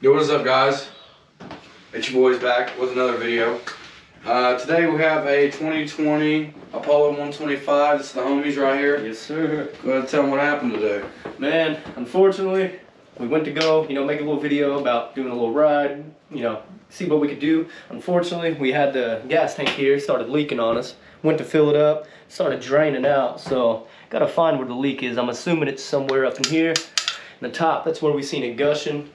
Yo, what is up, guys? It's your boys back with another video. Today we have a 2020 Apollo 125. This is the homies right here. Yes, sir. Go ahead and tell them what happened today. Man, unfortunately, we went to go, make a little video about doing a little ride, see what we could do. Unfortunately, we had the gas tank here, started leaking on us. Went to fill it up, started draining out, so gotta find where the leak is. I'm assuming it's somewhere up in here. In the top, that's where we seen it gushing.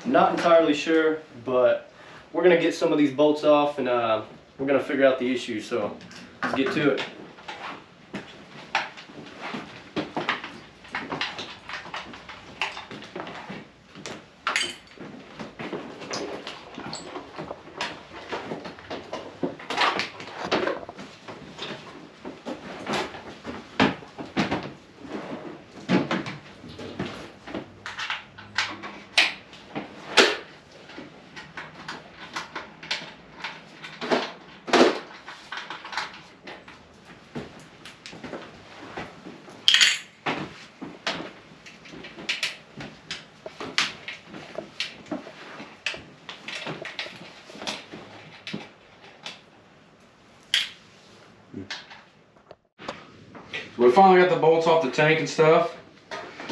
Not entirely sure, but we're gonna get some of these bolts off and we're gonna figure out the issue, so let's get to it. We finally got the bolts off the tank and stuff.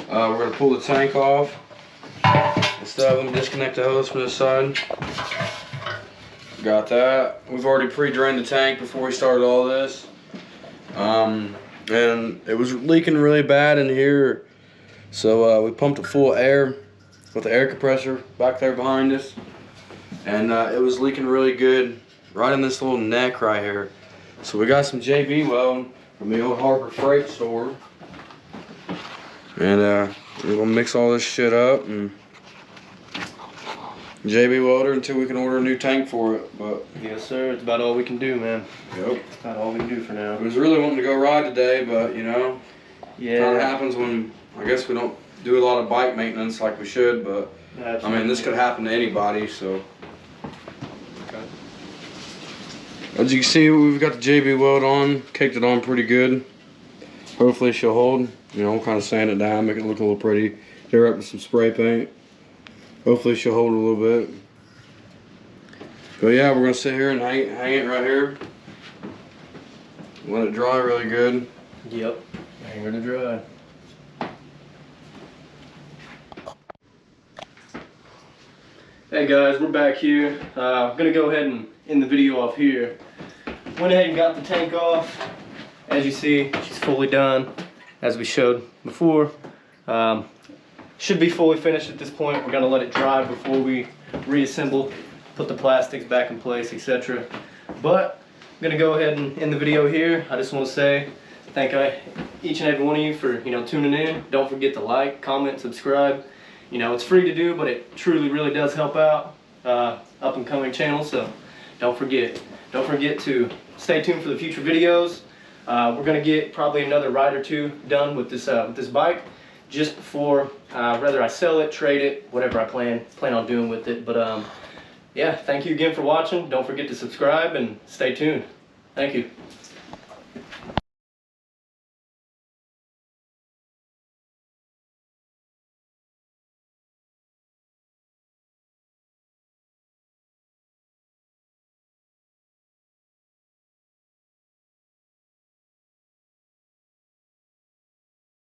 We're gonna pull the tank off and stuff. Let me disconnect the hose from this side. Got that. We've already pre-drained the tank before we started all this. And it was leaking really bad in here. So we pumped it full of air with the air compressor back there behind us. And it was leaking really good right in this little neck right here. So we got some JB Weld from the old Harbor Freight store. And we're gonna mix all this shit up and JB welder until we can order a new tank for it. But Yes, sir. It's about all we can do, man. Yep. It's about all we can do for now. I was really wanting to go ride today, but Yeah. kind of happens when I guess we don't do a lot of bike maintenance like we should. But Absolutely. I mean, this could happen to anybody. So Okay. as you can see, we've got the JB weld on, caked it on pretty good. Hopefully she'll hold. We'll kind of sand it down, make it look a little pretty. Hit her up with some spray paint. Hopefully she'll hold a little bit. But yeah, we're gonna sit here and hang it right here. Let it dry really good. Yep. Hang her to dry. Hey guys, we're back here. I'm gonna go ahead and end the video off here. Went ahead and got the tank off. As you see, she's fully done, as we showed before. Should be fully finished at this point. We're gonna let it dry before we reassemble, put the plastics back in place, etc. But I'm gonna go ahead and end the video here. I just want to say thank each and every one of you for tuning in. Don't forget to like, comment, subscribe. It's free to do, but it truly really does help out up and coming channel. So don't forget to stay tuned for the future videos. We're gonna get probably another ride or two done with this bike, just before whether I sell it, trade it, whatever I plan on doing with it. But yeah, thank you again for watching. Don't forget to subscribe and stay tuned. Thank you.